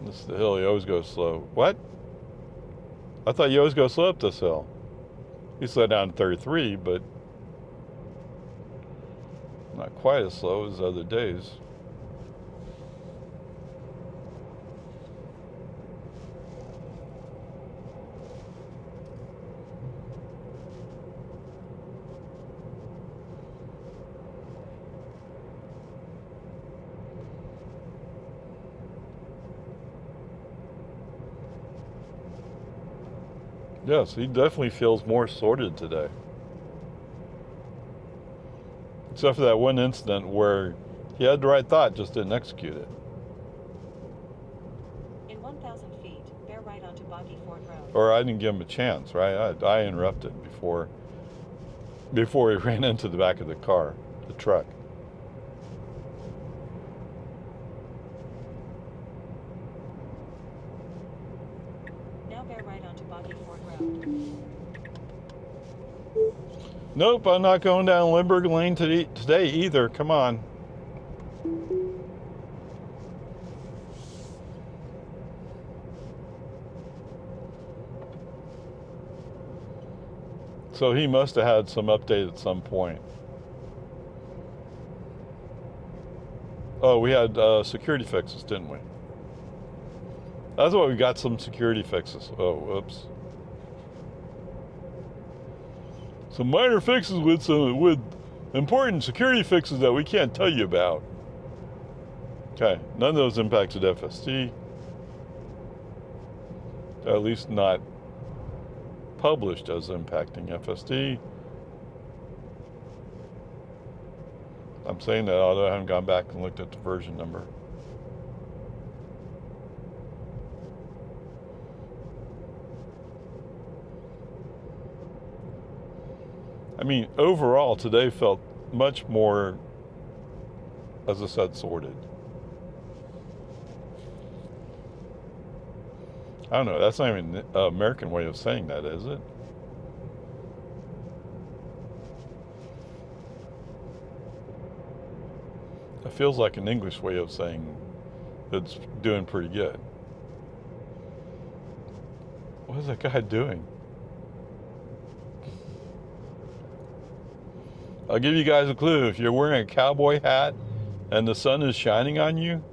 This is the hill. You always go slow. What? I thought you always go slow up this hill. You slow down to 33, but not quite as slow as other days. Yes, he definitely feels more sorted today. Except for that one incident where he had the right thought, just didn't execute it. In 1,000 feet, bear right onto Boggy Ford Road. Or I didn't give him a chance, right? I interrupted before he ran into the back of the car, the truck. Now bear right onto Boggy Ford Road. Nope, I'm not going down Limburg Lane today either. Come on. So he must have had some update at some point. Oh, we had security fixes, didn't we? That's what we got, some security fixes. Oh, whoops. Some minor fixes with important security fixes that we can't tell you about. Okay, none of those impacted FSD. At least not published as impacting FSD. I'm saying that although I haven't gone back and looked at the version number. I mean, overall, today felt much more, as I said, sorted. I don't know, that's not even an American way of saying that, is it? It feels like an English way of saying it's doing pretty good. What is that guy doing? I'll give you guys a clue. If you're wearing a cowboy hat and the sun is shining on you,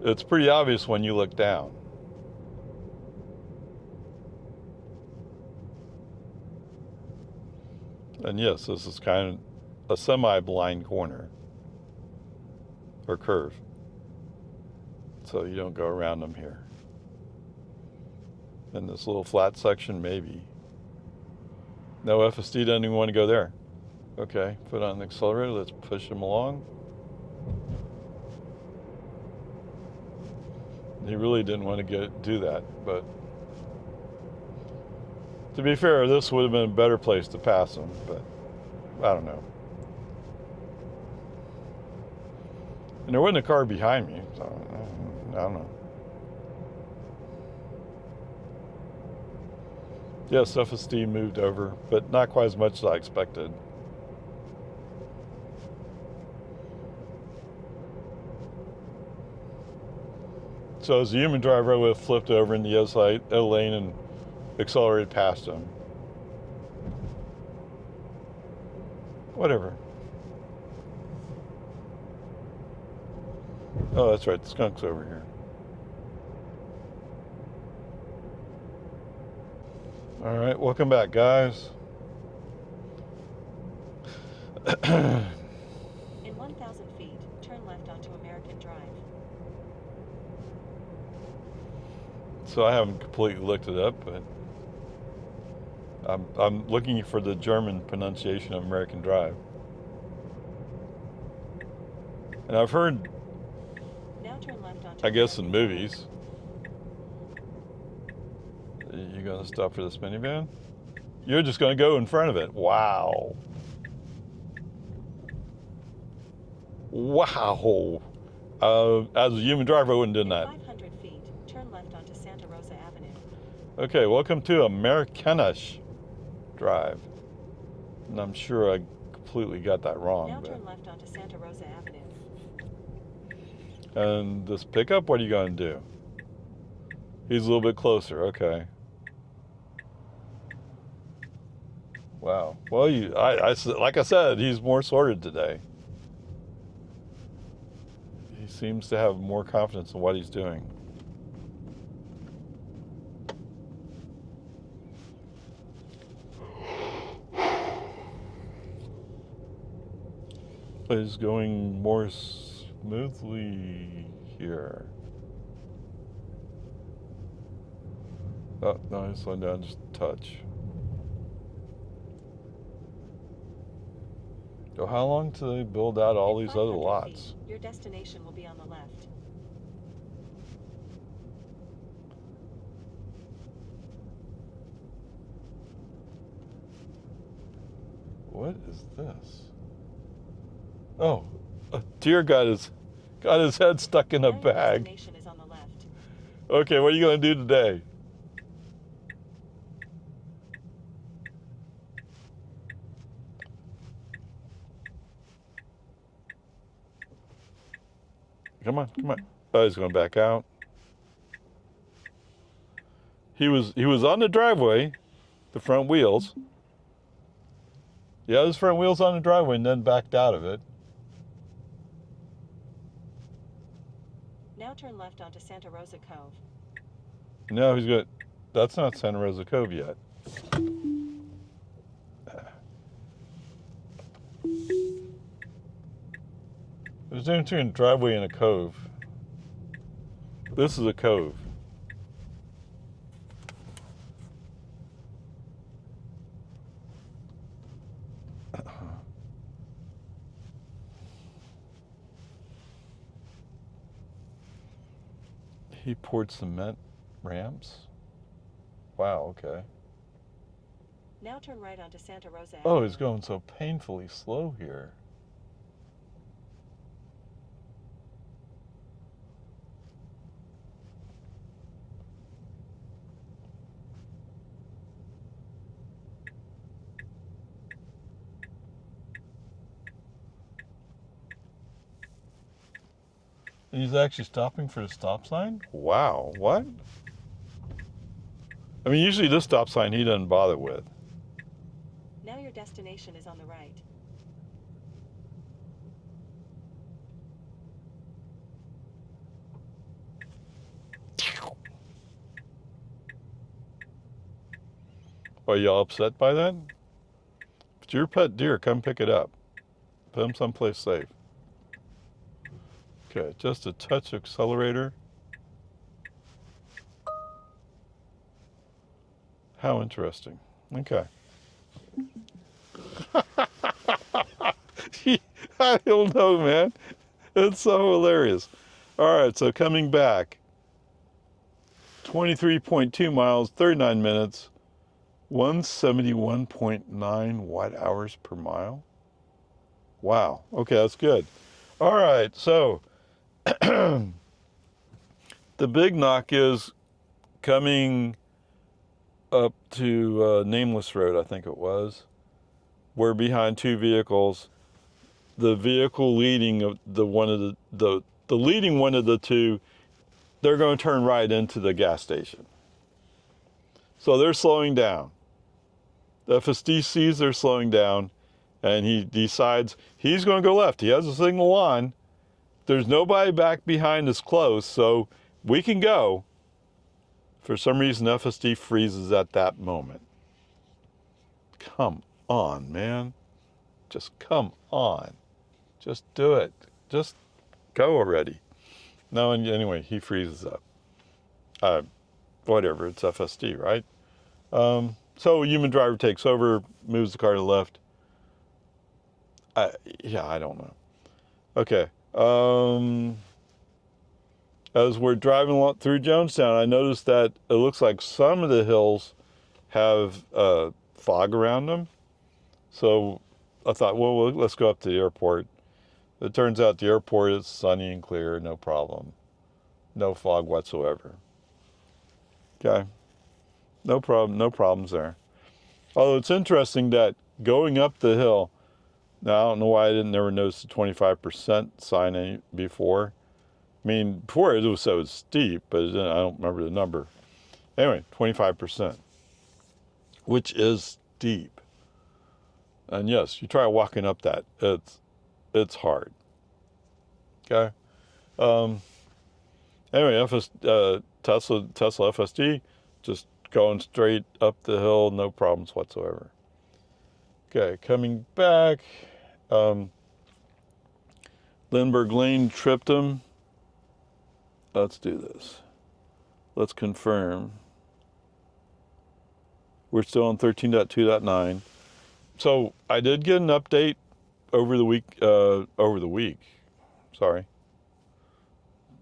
it's pretty obvious when you look down. And yes, this is kind of a semi-blind corner or curve, so you don't go around them here. In this little flat section, maybe. No, FSD doesn't even want to go there. Okay, put on the accelerator, let's push him along. He really didn't want to do that, but to be fair, this would have been a better place to pass him, but I don't know. And there wasn't a car behind me, so I don't know. Yes, FSD moved over, but not quite as much as I expected. So as a human driver, I would have flipped over in the other side of the lane and accelerated past him. Whatever. Oh, that's right, the skunk's over here. All right, welcome back, guys. In 1,000 feet, turn left onto American Drive. So I haven't completely looked it up, but I'm looking for the German pronunciation of American Drive. And I've heard, Now turn left onto I guess, in American movies. You gonna stop for this minivan? You're just going to go in front of it. Wow. Wow. As a human driver, I wouldn't have done that. 500 feet, turn left onto Santa Rosa Avenue. Okay, welcome to Americanish Drive. And I'm sure I completely got that wrong. Now turn left onto Santa Rosa Avenue. And this pickup, what are you going to do? He's a little bit closer, okay. Wow. Well, like I said, he's more sorted today. He seems to have more confidence in what he's doing. Is going more smoothly here. Oh, no, he's slowing down just a touch. So how long till they build out all these other lots? Feet, your destination will be on the left. What is this? Oh, a deer got his head stuck in a bag. Your destination is on the left. Okay, what are you going to do today? Come on, come on. Oh, he's going to back out. He was on the driveway, the front wheels. Yeah, his front wheels on the driveway and then backed out of it. Now turn left onto Santa Rosa Cove. No, he's got. That's not Santa Rosa Cove yet. There's a difference between a driveway and a cove. This is a cove. He poured cement ramps. Wow, okay. Now turn right onto Santa Rosa Avenue. Oh, he's going so painfully slow here. And he's actually stopping for the stop sign? Wow, what? I mean, usually this stop sign he doesn't bother with. Now your destination is on the right. Are y'all upset by that? If it's your pet deer, come pick it up. Put him someplace safe. Okay, just a touch accelerator. How interesting. Okay. I don't know, man. It's so hilarious. All right, so coming back. 23.2 miles, 39 minutes, 171.9 watt hours per mile. Wow. Okay, that's good. All right, so the big knock is coming up to Nameless Road, I think it was. We're behind two vehicles. The vehicle leading the leading one of the two, they're going to turn right into the gas station. So they're slowing down. The FSD sees they're slowing down, and he decides he's going to go left. He has a signal on. There's nobody back behind us close, so we can go. For some reason, FSD freezes at that moment. Come on, man. Just come on. Just do it. Just go already. No, and anyway, he freezes up. Whatever, it's FSD, right? So human driver takes over, moves the car to the left. Yeah, I don't know. Okay. As we're driving through Jonestown, I noticed that it looks like some of the hills have fog around them. So I thought, well, let's go up to the airport. It turns out the airport is sunny and clear, no problem. No fog whatsoever. Okay. No problem, no problems there. Although it's interesting that going up the hill, now I don't know why I didn't never notice the 25% sign before. I mean, before it was so steep, but I don't remember the number. Anyway, 25%, which is steep. And yes, you try walking up that, it's hard. Okay. Anyway, Tesla FSD, just going straight up the hill, no problems whatsoever. Okay, coming back, Lindbergh Lane tripped him. Let's do this. Let's confirm. We're still on 13.2.9. So I did get an update over the week. Sorry.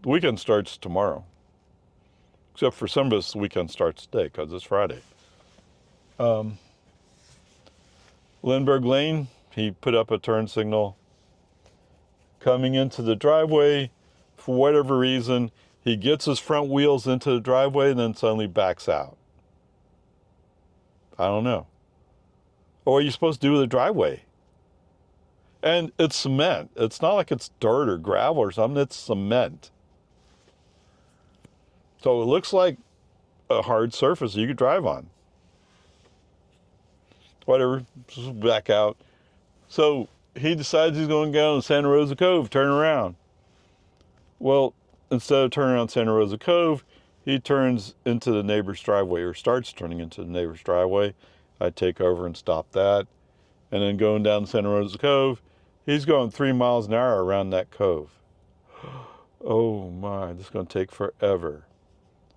The weekend starts tomorrow. Except for some of us, the weekend starts today because it's Friday. Lindbergh Lane, he put up a turn signal. Coming into the driveway, for whatever reason, he gets his front wheels into the driveway and then suddenly backs out. I don't know. What are you supposed to do with a driveway? And it's cement. It's not like it's dirt or gravel or something. It's cement. So it looks like a hard surface you could drive on. Whatever, just back out. So he decides he's going down to Santa Rosa Cove, turn around. Well, instead of turning around Santa Rosa Cove, he turns into the neighbor's driveway, or starts turning into the neighbor's driveway. I take over and stop that. And then going down Santa Rosa Cove, he's going 3 miles an hour around that cove. Oh my, this is going to take forever.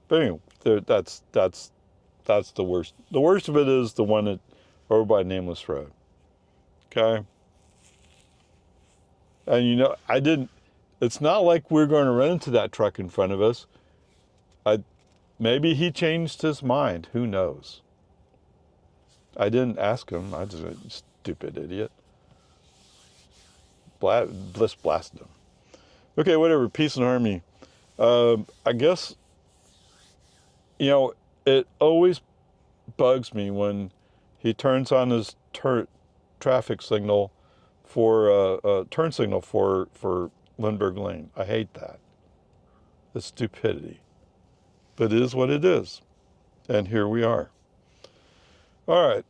But anyway, that's the worst. The worst of it is the one over by Nameless Road. Okay? And it's not like we're going to run into that truck in front of us. Maybe he changed his mind. Who knows? I didn't ask him. I just, stupid idiot. Just blasted him. Okay, whatever. Peace and harmony. I guess, it always bugs me when he turns on his traffic signal for turn signal for Lindbergh Lane. I hate that. It's stupidity. But it is what it is. And here we are. All right.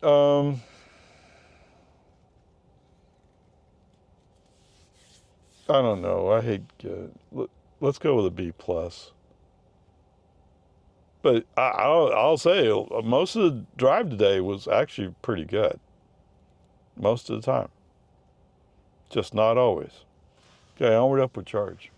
I don't know. I hate. Let's go with a B plus. But I'll say most of the drive today was actually pretty good. Most of the time. Just not always. Okay, onward, upward charge.